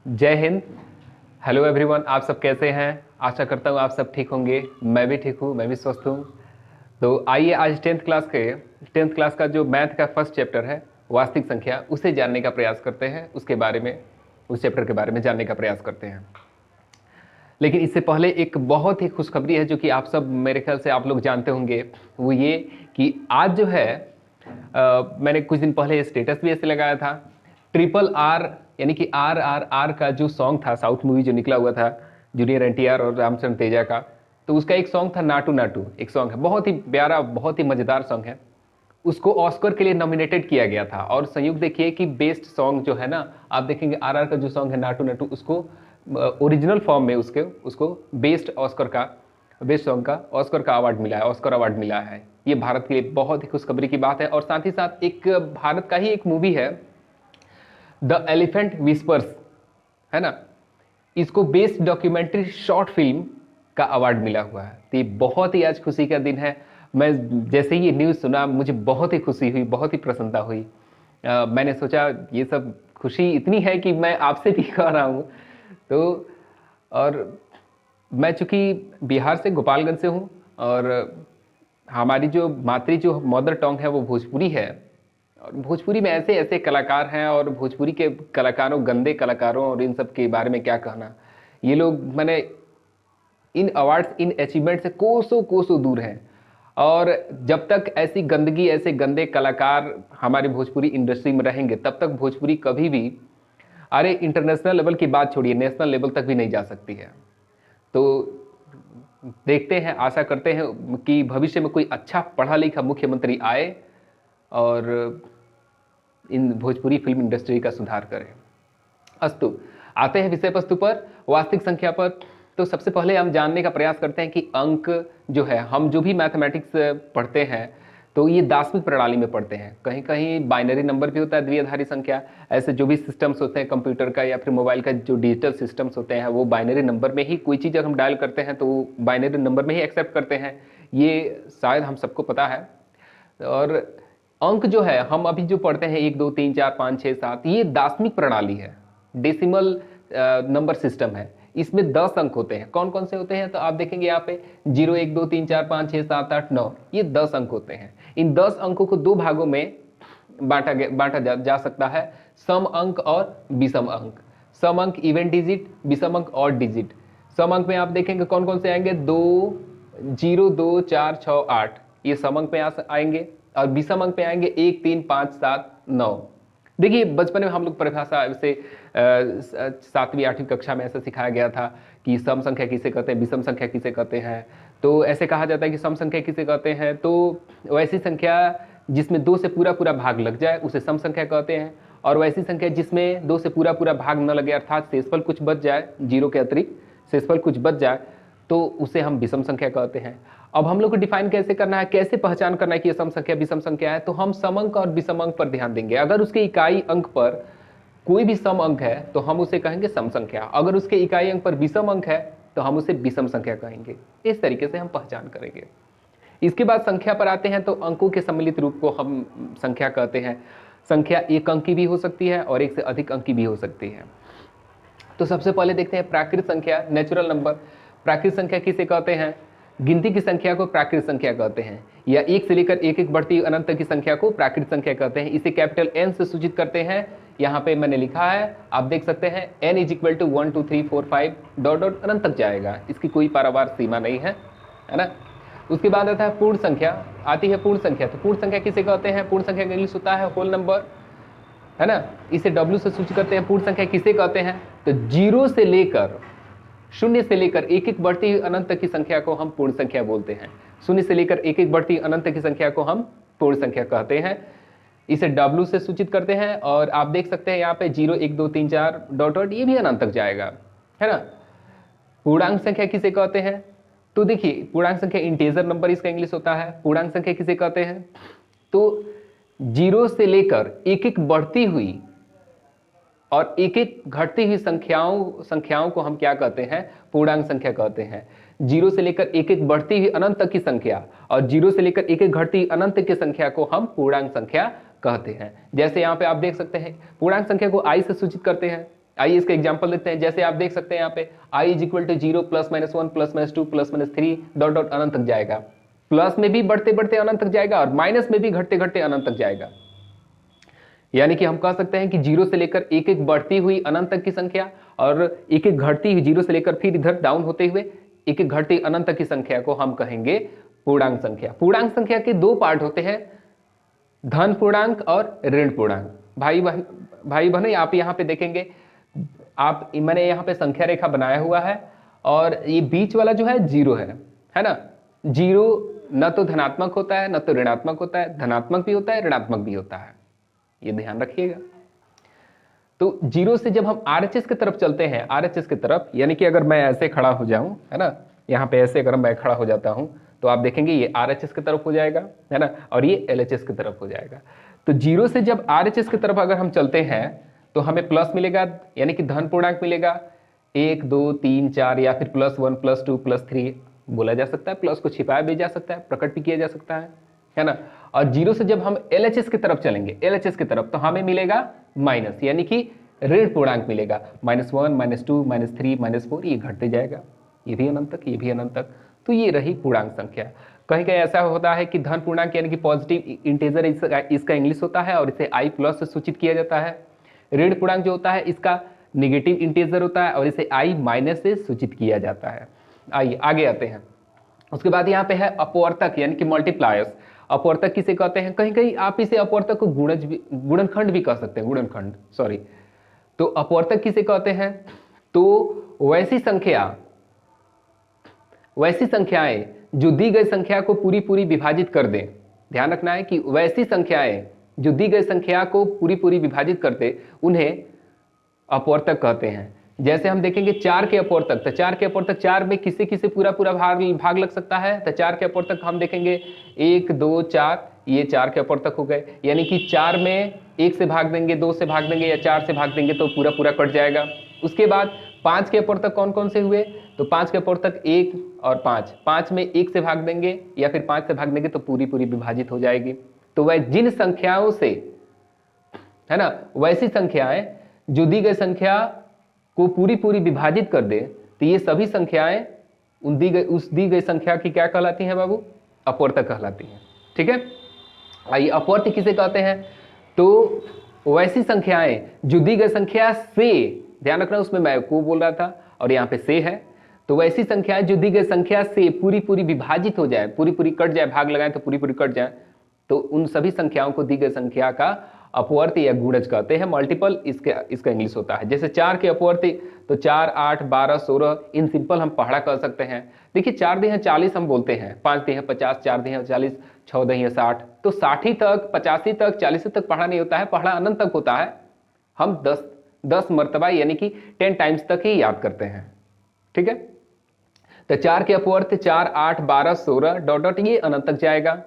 जय Hind. Hello everyone, आप सब कैसे हैं? आशा करता हूँ आप सब ठीक होंगे। मैं भी ठीक हूँ, मैं भी स्वस्थ हूँ। तो आइए आज टेंथ क्लास का जो मैथ का फर्स्ट चैप्टर है वास्तविक संख्या, उसे जानने का प्रयास करते हैं। उस चैप्टर के बारे में जानने का प्रयास करते हैं। लेकिन इससे पहले एक बहुत ही खुशखबरी है जो कि आप सब, मेरे ख्याल से आप लोग जानते होंगे। वो ये कि आज जो है मैंने कुछ दिन पहले स्टेटस भी ऐसे लगाया था। ट्रिपल आर यानी कि RRR का जो सॉन्ग था, साउथ मूवी जो निकला हुआ था जूनियर NTR और रामचरण तेजा का, तो उसका एक सॉन्ग था नाटू नाटू। एक सॉन्ग है, बहुत ही प्यारा, बहुत ही मजेदार सॉन्ग है। उसको ऑस्कर के लिए नॉमिनेटेड किया गया था। और संयुक्त देखिए कि बेस्ट सॉन्ग जो है ना, आप देखेंगे RR का जो सॉन्ग है नाटू नाटू, उसको ओरिजिनल फॉर्म में उसको बेस्ट सॉन्ग का ऑस्कर का अवार्ड मिला है, ऑस्कर अवार्ड मिला है। ये भारत के लिए बहुत ही खुशखबरी की बात है। और साथ ही साथ एक भारत का ही एक मूवी है द एलिफेंट विस्पर्स, है ना, इसको बेस्ट डॉक्यूमेंट्री शॉर्ट फिल्म का अवार्ड मिला हुआ है। तो ये बहुत ही आज खुशी का दिन है। मैं जैसे ही ये न्यूज़ सुना मुझे बहुत ही खुशी हुई, बहुत ही प्रसन्नता हुई। मैंने सोचा ये सब खुशी इतनी है कि मैं आपसे भी कह रहा हूँ। तो और मैं चूँकि बिहार से, गोपालगंज से हूँ, और हमारी जो जो मदर टंग है वो भोजपुरी है। और भोजपुरी में ऐसे ऐसे कलाकार हैं, और भोजपुरी के कलाकारों, गंदे कलाकारों और इन सब के बारे में क्या कहना। ये लोग मैंने इन अवार्ड्स, इन अचीवमेंट से कोसों कोसों दूर हैं। और जब तक ऐसी गंदगी, ऐसे गंदे कलाकार हमारे भोजपुरी इंडस्ट्री में रहेंगे, तब तक भोजपुरी कभी भी, अरे इंटरनेशनल लेवल की बात छोड़िए, नेशनल लेवल तक भी नहीं जा सकती है। तो देखते हैं, आशा करते हैं कि भविष्य में कोई अच्छा पढ़ा लिखा मुख्यमंत्री आए और इन भोजपुरी फिल्म इंडस्ट्री का सुधार करें। अस्तु, आते हैं विषय वस्तु पर, वास्तविक संख्या पर। तो सबसे पहले हम जानने का प्रयास करते हैं कि अंक जो है, हम जो भी मैथमेटिक्स पढ़ते हैं तो ये दार्शनिक प्रणाली में पढ़ते हैं। कहीं कहीं बाइनरी नंबर भी होता है, द्विआधारी संख्या। ऐसे जो भी सिस्टम्स होते हैं कंप्यूटर का या फिर मोबाइल का, जो डिजिटल सिस्टम्स होते हैं, वो बाइनरी नंबर में ही कोई चीज़ अगर हम डायल करते हैं तो बाइनरी नंबर में ही एक्सेप्ट करते हैं। ये शायद हम सबको पता है। और अंक जो है, हम अभी जो पढ़ते हैं 1 2 3 4 5 6 7, ये दार्शनिक प्रणाली है, डेसिमल नंबर सिस्टम है। इसमें 10 अंक होते हैं। कौन कौन से होते हैं? तो आप देखेंगे यहाँ पे 0 1 2 3 4 5 6 7 8 9, ये 10 अंक होते हैं। इन 10 अंकों को 2 भागों में बांटा जा सकता है, सम अंक और विषम अंक। सम अंक इवन डिजिट, विषम अंक ऑड डिजिट। सम अंक में आप देखेंगे कौन कौन से आएंगे, 2 0 2 4 6 8, ये सम अंक में आएंगे। और विषम अंक पे आएंगे 1 3 5 7 9। देखिए, बचपन में हम लोग परिभाषा से 7वीं 8वीं कक्षा में ऐसा सिखाया गया था कि सम संख्या किसे कहते हैं, विषम संख्या किसे कहते हैं। तो ऐसे कहा जाता है कि सम संख्या किसे कहते हैं, तो वैसी संख्या जिसमें 2 से पूरा पूरा भाग लग जाए उसे सम संख्या कहते हैं। और वैसी संख्या जिसमें 2 से पूरा पूरा भाग न लगे, अर्थात शेषफल कुछ बच जाए, 0 के अतिरिक्त शेषफल कुछ बच जाए, तो उसे हम विषम संख्या कहते हैं। अब हम लोग को डिफाइन कैसे करना है, कैसे पहचान करना है कि ये सम संख्या विषम संख्या है, तो हम सम अंक और विषम अंक पर ध्यान देंगे। अगर उसके इकाई अंक पर कोई भी सम अंक है तो हम उसे कहेंगे सम संख्या। अगर उसके इकाई अंक पर विषम अंक है तो हम उसे विषम संख्या कहेंगे। इस तरीके से हम पहचान करेंगे। इसके बाद संख्या पर आते हैं, तो अंकों के सम्मिलित रूप को हम संख्या कहते हैं। संख्या एक अंक की भी हो सकती है और एक से अधिक अंक की भी हो सकती है। तो सबसे पहले देखते हैं प्राकृत संख्या, नेचुरल नंबर। प्राकृत संख्या किसे कहते हैं? गिनती की संख्या को प्राकृत संख्या कहते हैं, या 1 से लेकर 1 1 बढ़ती अनंत तक की संख्या को प्राकृत संख्या कहते हैं। इसे कैपिटल N से सूचित करते हैं। यहाँ पे मैंने लिखा है, आप देख सकते हैं, N = 1 2 3 4 5 डॉट डॉट अनंत तक जाएगा। इसकी कोई पारावार सीमा नहीं है ना। उसके बाद आता है पूर्ण संख्या, आती है पूर्ण संख्या। तो पूर्ण संख्या किसे कहते हैं? पूर्ण संख्या का इंग्लिश होता है होल नंबर, है ना। इसे W से सूचित करते हैं। पूर्ण संख्या किसे कहते हैं? तो 0 से लेकर 1 1 बढ़ती हुई अनंत तक की संख्या को हम पूर्ण संख्या बोलते हैं। 0 से लेकर 1 1 बढ़ती अनंत तक की संख्या को हम पूर्ण संख्या कहते हैं। इसे W से सूचित करते हैं। और आप देख सकते हैं यहाँ पे 0 1 2 3 4 डॉट डॉट, ये भी अनंत तक जाएगा, है ना। पूर्णांक संख्या किसे कहते हैं? तो देखिए, पूर्णांक संख्या इंटीजर नंबर इसका इंग्लिश होता है। पूर्णांक संख्या किसे कहते हैं? तो 0 से लेकर 1 1 बढ़ती हुई और 1 1 घटती हुई संख्याओं को हम क्या कहते हैं? पूर्णांक संख्या कहते हैं। 0 से लेकर 1 1 बढ़ती हुई अनंत तक की संख्या और 0 से लेकर 1 1 घटती हुई अनंत तक की संख्या को हम पूर्णांक संख्या कहते हैं। जैसे यहाँ पे आप देख सकते हैं, पूर्णांक संख्या को I से सूचित करते हैं। आइए इसका एग्जांपल देखते हैं। जैसे आप देख सकते हैं यहाँ पे i is equal to 0 +-1 +-2 +-3 dot dot अनंत तक जाएगा। प्लस में भी बढ़ते बढ़ते अनंत तक जाएगा और माइनस में भी घटते घटते अनंत तक जाएगा। यानी कि हम कह सकते हैं कि 0 से लेकर एक एक बढ़ती हुई अनंत तक की संख्या और एक एक घटती हुई 0 से लेकर फिर इधर डाउन होते हुए एक एक घटती अनंत तक की संख्या को हम कहेंगे पूर्णांक संख्या। पूर्णांक संख्या के दो पार्ट होते हैं, धन पूर्णांक और ऋण पूर्णांक। भाई बहनों आप यहाँ पे देखेंगे, मैंने यहाँ पे संख्या रेखा बनाया हुआ है और ये बीच वाला जो है 0 है ना। 0 न तो धनात्मक होता है न तो ऋणात्मक होता है, धनात्मक भी होता है ऋणात्मक भी होता है, ये ध्यान रखिएगा। तो 0 से जब हम RHS की तरफ चलते हैं, RHS की तरफ, यानी कि अगर मैं ऐसे खड़ा हो जाऊं, है ना, यहाँ पे ऐसे अगर मैं खड़ा हो जाता हूं तो आप देखेंगे ये RHS की तरफ हो जाएगा, है ना, और ये LHS की तरफ हो जाएगा। तो 0 से जब RHS की तरफ अगर हम चलते हैं तो हमें प्लस मिलेगा, यानी कि धन पूर्णांक मिलेगा 1 2 3 4 या फिर +1 +2 +3 बोला जा सकता है, प्लस को छिपाया भी जा सकता है, प्रकट भी किया जा सकता है ना। और 0 से जब हम LHS की तरफ चलेंगे, LHS की तरफ, तो हमें मिलेगा माइनस, यानी कि ऋण पूर्णांक मिलेगा, -1 -2 -3 -4, ये घटते जाएगा, ये भी अनंत तक, ये भी अनंत तक। तो ये रही पूर्णांक संख्या। कहीं कहीं ऐसा होता है कि धन पूर्णांक यानी कि पॉजिटिव इंटीजर इसका इंग्लिश होता है और इसे i+ से सूचित किया जाता है। ऋण पूर्णांक जो होता है इसका निगेटिव इंटीजर होता है और इसे i- से सूचित किया जाता है। आइए आगे आते हैं। उसके बाद यहाँ पे है अपवर्तक यानी कि मल्टीप्लायर्स। अपवर्तक किसे कहते हैं? कहीं कहीं आप इसे अपवर्तक को गुणनखंड भी कह सकते हैं, गुणनखंड, सॉरी। तो अपवर्तक किसे कहते हैं? तो वैसी संख्याएं जो दी गई संख्या को पूरी पूरी विभाजित कर दें। ध्यान रखना है कि वैसी संख्याएं जो दी गई संख्या को पूरी पूरी विभाजित करते उन्हें अपवर्तक कहते हैं। जैसे हम देखेंगे 4 के अपवर्तक, तो 4 के अपवर्तक 4 में किसे किसे पूरा पूरा भाग लग सकता है? तो 4 के अपवर्तक हम देखेंगे 1 2 4, ये 4 के अपवर्तक हो गए, यानी कि 4 में 1 से भाग देंगे, 2 से भाग देंगे या 4 से भाग देंगे तो पूरा पूरा कट जाएगा। उसके बाद 5 के अपवर्तक कौन कौन से हुए? तो 5 के अपवर्तक 1 और 5, 5 में 1 से भाग देंगे या फिर 5 से भाग देंगे तो पूरी पूरी विभाजित हो जाएगी। तो वह जिन संख्याओं से, है ना, वैसी संख्याएं जो दी गई संख्या को पूरी पूरी विभाजित कर दे, तो ये सभी संख्याएं उस दी गई संख्या की क्या कहलाती हैं बाबू? अपवर्तक कहलाती हैं। ठीक है, आइए अपवर्त्य किसे कहते हैं? तो वैसी संख्याएं जो दी गई संख्या से, ध्यान रखना उसमें मैं को बोल रहा था और यहाँ पे से है, तो वैसी संख्याएं जो दी गई संख्या से पूरी पूरी विभाजित हो जाए, पूरी पूरी कट जाए, भाग लगाएं तो पूरी पूरी कट जाए, तो उन सभी संख्याओं को दी गई संख्या का अपवर्त्य या गुणज कहते हैं। मल्टीपल इसका इंग्लिश होता है। जैसे 4 के अपवर्त्य तो 4 8 12 16, इन सिंपल हम पहाड़ा कर सकते हैं। देखिए 4 दिया 40 हम बोलते हैं, 5 दिया 50, 4 दिया 40, 6 दिया 60, तो 60 तक, 85 तक, 40 तक पढ़ा नहीं होता है, पढ़ा अनंत तक होता है। हम 10 मरतबा यानी कि 10 टाइम्स तक ही याद करते हैं। ठीक है, तो 4 के अपवर्त्य 4 8 12 16 डॉट डॉट ये अनंत तक जाएगा।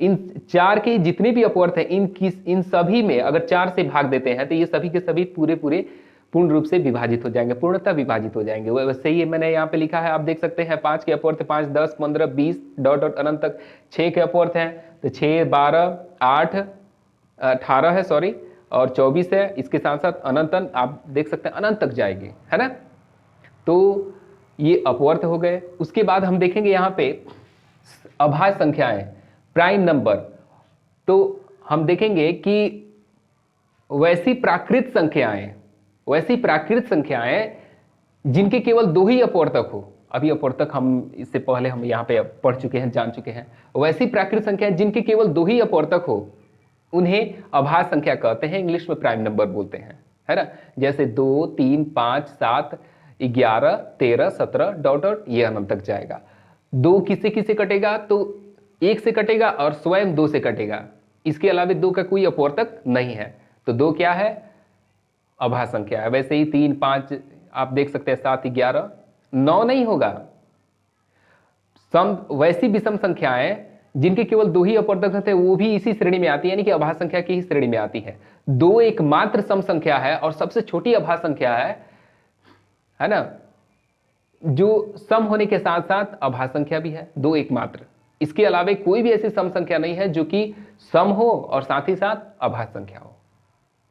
इन 4 के जितने भी अपवर्त हैं इन सभी में अगर 4 से भाग देते हैं तो ये सभी के सभी पूरे पूर्ण रूप से विभाजित हो जाएंगे, पूर्णतः विभाजित हो जाएंगे। वैसे ही मैंने यहाँ पे लिखा है, आप देख सकते हैं 5 के अपवर्त 5 10 15 20 डॉट डॉट अनंत तक। 6 के अपवर्त हैं तो 6 12 8 18 है, सॉरी, और 24 है। इसके साथ साथ अनंत आप देख सकते हैं अनंत तक जाएगी, है ना। तो ये अपवर्त हो गए। उसके बाद हम देखेंगे यहाँ पे अभाज्य संख्याएं, प्राइम नंबर। तो हम देखेंगे कि वैसी प्राकृत संख्याएं जिनके केवल 2 ही अपवर्तक हो। अभी अपवर्तक हम इससे पहले हम यहाँ पे पढ़ चुके हैं, जान चुके हैं। वैसी प्राकृत संख्याएं जिनके केवल 2 ही अपवर्तक हो उन्हें अभाज्य संख्या कहते हैं, इंग्लिश में प्राइम नंबर बोलते हैं, है ना। जैसे 2 3 5 7 11 13 17 डॉट डॉट ये अनंत तक जाएगा। 2 किसे किसे कटेगा? तो 1 से कटेगा और स्वयं 2 से कटेगा, इसके अलावा 2 का कोई अपवर्तक नहीं है। तो 2 क्या है? अभाज्य संख्या है। वैसे ही 3 5 आप देख सकते हैं, 7 11 9 नहीं होगा। वैसी विषम संख्याएं जिनके केवल 2 ही अपवर्तक होते हैं वो भी इसी श्रेणी में आती है, यानी कि अभाज्य संख्या की ही श्रेणी में आती है। 2 एकमात्र सम संख्या है और सबसे छोटी अभाज्य संख्या है ना, जो सम होने के साथ साथ अभाज्य संख्या भी है। 2 एकमात्र, इसके अलावा कोई भी ऐसी सम संख्या नहीं है जो कि सम हो और साथ ही साथ अभाज्य संख्या हो।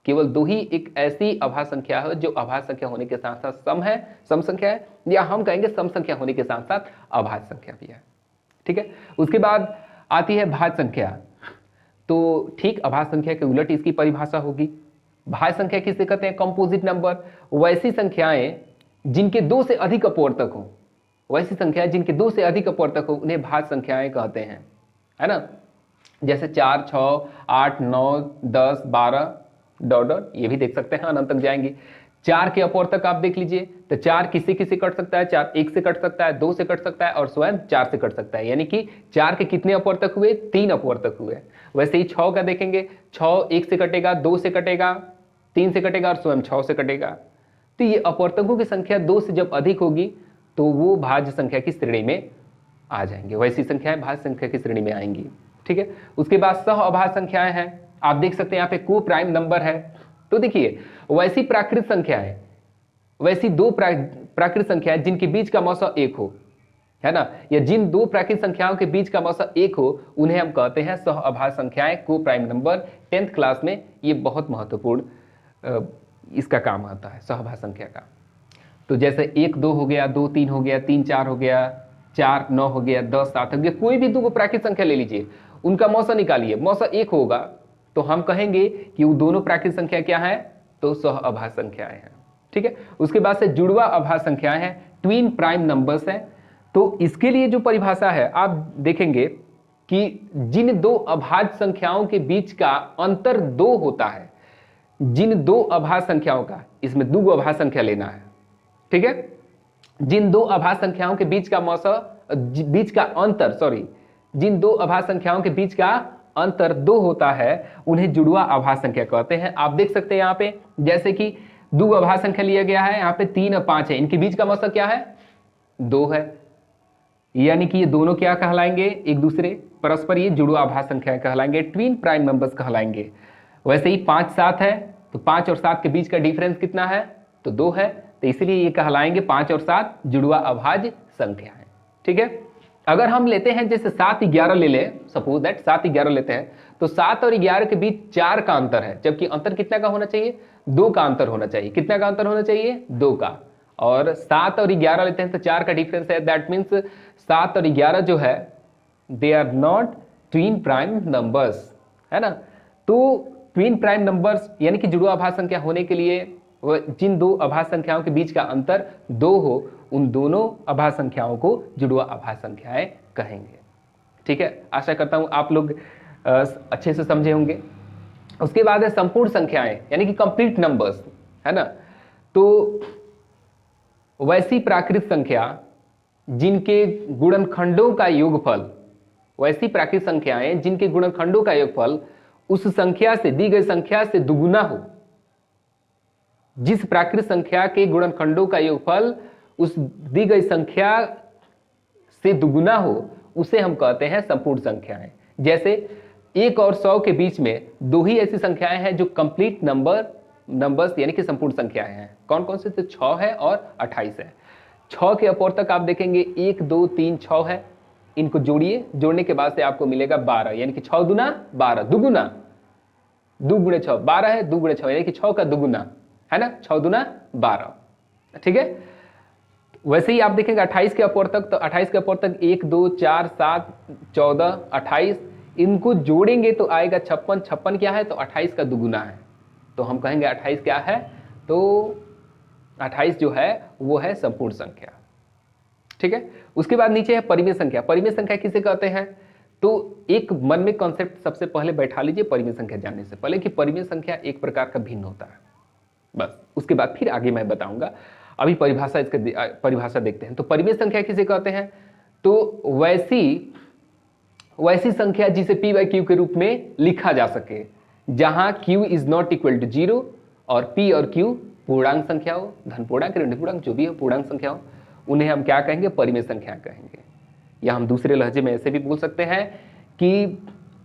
केवल दो ही एक ऐसी अभाज्य संख्या है जो अभाज्य संख्या होने के साथ साथ सम है, सम संख्या है, या हम कहेंगे सम संख्या होने के साथ साथ अभाज्य संख्या भी है। ठीक है, उसके बाद आती है भाज्य संख्या। तो ठीक अभाज्य संख्या के उलट इसकी परिभाषा होगी। भाज्य संख्या किसे कहते हैं? Composite number. वैसी संख्याएं जिनके दो से अधिक अपवर्तक हो, वैसी संख्याएं जिनके दो से अधिक अपवर्तक हो उन्हें भाज्य संख्याएं कहते हैं, है ना। जैसे 4, 6, 8, 9, 10, 12 डॉट डॉट, ये भी देख सकते हैं, अनंत तक जाएंगे। 4 के अपवर्तक आप देख लीजिए, तो 4 किसी किसी कट सकता है, 4 1 से कट सकता है, 2 से कट सकता है और स्वयं 4 से कट सकता है, यानी कि 4 के कितने अपवर्तक हुए? 3 अपवर्तक हुए। वैसे ही 6 का देखेंगे, 6 1 से कटेगा, 2 से कटेगा, 3 से कटेगा और स्वयं 6 से कटेगा। तो ये अपवर्तकों की संख्या 2 से जब अधिक होगी तो वो भाज्य संख्या की श्रेणी में आ जाएंगे, वैसी संख्याएं भाज्य संख्या की श्रेणी में आएंगी। ठीक है, उसके बाद सह अभाज्य संख्याएं हैं। आप देख सकते हैं यहाँ पे को प्राइम नंबर है। तो देखिए वैसी प्राकृत संख्याएं, वैसी दो प्राकृत संख्याएं जिनके बीच का मौसा 1 हो, है ना, या जिन दो प्राकृत संख्याओं के बीच का मौसा 1 हो उन्हें हम कहते हैं सह अभाज्य संख्याएं, को प्राइम नंबर। 10th क्लास में ये बहुत महत्वपूर्ण इसका काम आता है सहअभाज्य संख्या का। तो जैसे 1 2 हो गया, 2 3 हो गया, 3 4 हो गया, 4 9 हो गया, 10 7 हो गया, कोई भी दो प्राकृत संख्या ले लीजिए, उनका मौसा निकालिए, मौसा 1 होगा तो हम कहेंगे कि वो दोनों प्राकृत संख्या क्या है? तो सह अभाज्य संख्याएं हैं। ठीक है, उसके बाद से जुड़वा अभाज्य संख्याएं हैं, ट्विन प्राइम नंबर्स हैं। तो इसके लिए जो परिभाषा है आप देखेंगे कि जिन दो अभाज्य संख्याओं के बीच का अंतर 2 होता है, जिन दो अभाज्य संख्याओं का, इसमें 2 अभाज्य संख्या लेना है। ठीक है, जिन दो अभाज्य संख्याओं के बीच का मौसा, बीच का अंतर, सॉरी, जिन दो अभाज्य संख्याओं के बीच का अंतर 2 होता है उन्हें जुड़वा अभाज्य संख्या कहते हैं। आप देख सकते हैं यहाँ पे जैसे कि 2 अभाज्य संख्या लिया गया है, यहाँ पे 3 और 5 है, इनके बीच का मौसा क्या है? 2 है, यानी कि ये दोनों क्या कहलाएंगे? एक दूसरे परस्पर ये जुड़वा अभाज्य संख्या कहलाएंगे, ट्विन प्राइम नंबर्स कहलाएंगे। वैसे ही 5 7 है, तो 5 और 7 के बीच का डिफरेंस कितना है? तो 2 है, तो इसलिए ये कहलाएंगे 5 और 7 जुड़वा अभाज्य संख्या है। ठीक है, अगर हम लेते हैं जैसे 7 11 ले लें, सपोज दैट 7 11 लेते हैं, तो 7 और 11 के बीच 4 का अंतर है, जबकि अंतर कितना का होना चाहिए? 2 का अंतर होना चाहिए। कितना का अंतर होना चाहिए? 2 का। और 7 और 11 लेते हैं तो 4 का डिफरेंस है, दैट मीन्स 7 और 11 जो है they are not twin prime numbers, है ना। तो ट्विन प्राइम नंबर्स यानी कि जुड़वा अभाज्य संख्या होने के लिए जिन दो अभाज्य संख्याओं के बीच का अंतर 2 हो, उन दोनों अभाज्य संख्याओं को जुड़वा अभाज्य संख्याएं कहेंगे। ठीक है, आशा करता हूं आप लोग अच्छे से समझे होंगे। उसके बाद है संपूर्ण संख्याएं यानी कि कंप्लीट नंबर्स, है ना। तो वैसी प्राकृत संख्या जिनके गुणनखंडों का योगफल, वैसी प्राकृत संख्याएं जिनके गुणनखंडों का योगफल उस संख्या से, दी गई संख्या से दुगुना हो। जिस प्राकृत संख्या के गुणनखंडों का योगफल उस दी गई संख्या से दुगुना हो उसे हम कहते हैं संपूर्ण संख्याएं। जैसे 1 और 100 के बीच में 2 ही ऐसी संख्याएं हैं जो कंप्लीट नंबर्स यानी कि संपूर्ण संख्याएं हैं। कौन कौन से? तो 6 है और 28 है। 6 के अपवर्तक आप देखेंगे 1 2 3 6 है, इनको जोड़िए, जोड़ने के बाद से आपको मिलेगा 12, यानी कि 6 दूना 12, दुगुना, 2 गुणे 6 12 है, 2 गुणे 6 यानी कि 6 का दुगुना, है ना, 6 दूना 12। ठीक है, वैसे ही आप देखेंगे 28 के अपवर्तक, तो 28 के अपवर्तक 1 2 4 7 14 28, इनको जोड़ेंगे तो आएगा 56। 56 क्या है? तो 28 का दुगुना है, तो हम कहेंगे 28 क्या है? तो 28 जो है वो है संपूर्ण संख्या। ठीक है, उसके बाद नीचे है परिमेय संख्या। परिमेय संख्या किसे कहते हैं? तो एक मन में कॉन्सेप्ट सबसे पहले बैठा लीजिए परिमेय संख्या जानने से पहले कि परिमेय संख्या एक प्रकार का भिन्न होता है, बस उसके बाद फिर आगे मैं बताऊंगा। अभी परिभाषा, इसका परिभाषा देखते हैं। तो परिमेय संख्या किसे कहते हैं? तो वैसी संख्या जिसे p बाई क्यू के रूप में लिखा जा सके, जहां q is not equal to 0 और p और q पूर्णांक संख्या हो, धन पूर्णांक ऋण पूर्णांक जो भी हो, पूर्णांक संख्या हो, उन्हें हम क्या कहेंगे? परिमेय संख्या कहेंगे। या हम दूसरे लहजे में ऐसे भी बोल सकते हैं कि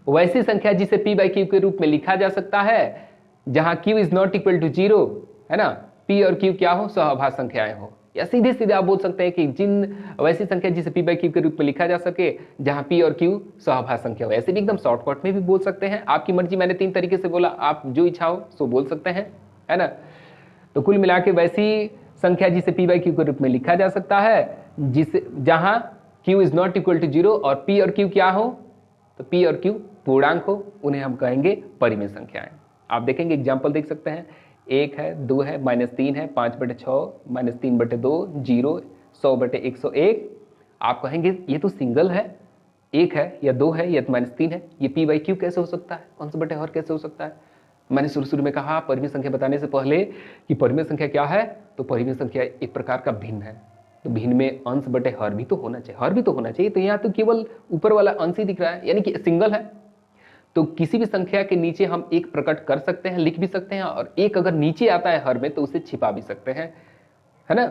वैसी संख्या जिसे p बाई क्यू के रूप में लिखा जा सकता है, जहां q is not equal to 0, है ना, p और q क्या हो? सहअभाज्य संख्याएं हो। या सीधे सीधे आप बोल सकते हैं कि जिन वैसी संख्या जिसे p बाई क्यू के रूप में लिखा जा सके जहां p और q सहभाज्य संख्या हो। ऐसे भी एकदम शॉर्टकट में भी बोल सकते हैं, आपकी मर्जी। मैंने 3 तरीके से बोला, आप जो इच्छा हो सो बोल सकते हैं, है ना। तो कुल मिला के वैसी संख्या जिसे p बाई क्यू के रूप में लिखा जा सकता है जिसे जहां q is not equal to 0 और p और q क्या हो, तो p और q पूर्णांक हो, उन्हें हम कहेंगे परिमेय संख्याएं। आप देखेंगे एग्जाम्पल देख सकते हैं, 1 है, 2 है, -3 है, 5/6, -3/2, 0, 100/101। आप कहेंगे ये तो सिंगल है, 1 है या 2 है या -3 है, ये p बाई क्यू कैसे हो सकता है, अंश बटे हर कैसे हो सकता है। मैंने शुरू में कहा परिमेय संख्या बताने से पहले कि परिमेय संख्या क्या है, तो परिमेय संख्या एक प्रकार का भिन्न है। तो भिन्न में अंश बटे हर भी तो होना चाहिए, हर भी तो होना चाहिए। तो यहाँ तो केवल ऊपर वाला अंश ही दिख रहा है, यानी कि सिंगल है। तो किसी भी संख्या के नीचे हम एक प्रकट कर सकते हैं, लिख भी सकते हैं, और एक अगर नीचे आता है हर में तो उसे छिपा भी सकते हैं, है ना।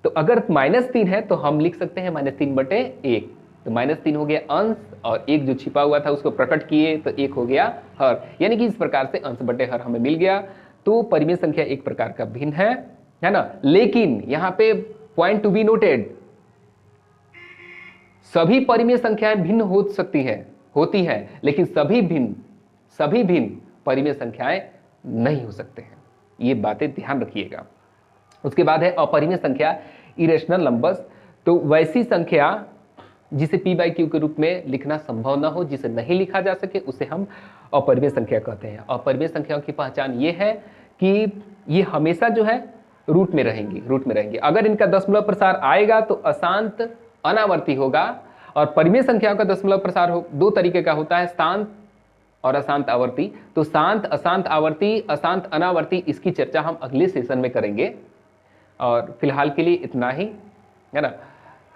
तो अगर -3 है तो हम लिख सकते हैं -3/1। तो -3 हो गया अंश, और एक जो छिपा हुआ था उसको प्रकट किए तो 1 हो गया हर, यानी कि इस प्रकार से अंश बटे हर हमें मिल गया। तो परिमेय संख्या एक प्रकार का भिन्न है ना। लेकिन यहाँ पे पॉइंट टू बी नोटेड, सभी परिमेय संख्याएं भिन्न हो सकती है, होती है, लेकिन सभी भिन्न परिमेय संख्याएं नहीं हो सकते हैं। ये बातें ध्यान रखिएगा। उसके बाद है अपरिमेय संख्या, इरेशनल नंबर्स। तो वैसी संख्या जिसे p बाई क्यू के रूप में लिखना संभव ना हो, जिसे नहीं लिखा जा सके, उसे हम अपरिमेय संख्या कहते हैं। अपरिमेय संख्याओं की पहचान ये है कि ये हमेशा जो है रूट में रहेंगी। अगर इनका दशमलव प्रसार आएगा तो अशांत अनावर्ती होगा। और परिमेय संख्याओं का दशमलव प्रसार दो तरीके का होता है, शांत और अशांत आवर्ती। तो शांत, अशांत आवर्ती, अशांत अनावर्ती, इसकी चर्चा हम अगले सेशन में करेंगे। और फिलहाल के लिए इतना ही, है ना।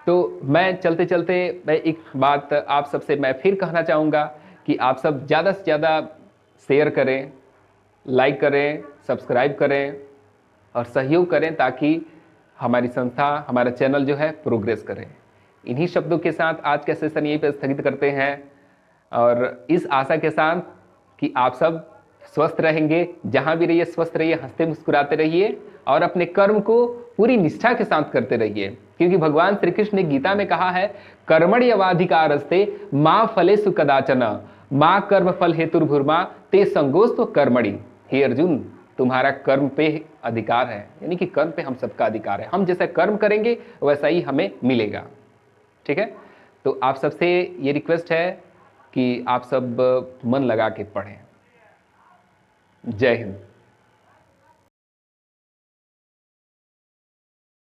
तो मैं चलते चलते मैं एक बात आप सबसे मैं फिर कहना चाहूँगा कि आप सब ज़्यादा से ज़्यादा शेयर करें, लाइक करें, सब्सक्राइब करें और सहयोग करें, ताकि हमारी संस्था, हमारा चैनल जो है प्रोग्रेस करे। इन्हीं शब्दों के साथ आज का सेशन यहीं पर स्थगित करते हैं, और इस आशा के साथ कि आप सब स्वस्थ रहेंगे, जहाँ भी रहिए स्वस्थ रहिए, हंसते मुस्कुराते रहिए और अपने कर्म को पूरी निष्ठा के साथ करते रहिए। क्योंकि भगवान श्री कृष्ण ने गीता में कहा है, कर्मण्यवाधिकारस्ते माँ फलेषु कदाचन माँ कर्म फल हेतुर्भुर्मा ते संगोस्तु कर्मणि। हे अर्जुन, तुम्हारा कर्म पे अधिकार है, यानी कि कर्म पे हम सबका अधिकार है। हम जैसा कर्म करेंगे वैसा ही हमें मिलेगा, ठीक है। तो आप सबसे ये रिक्वेस्ट है कि आप सब मन लगा के पढ़ें। जय हिंद।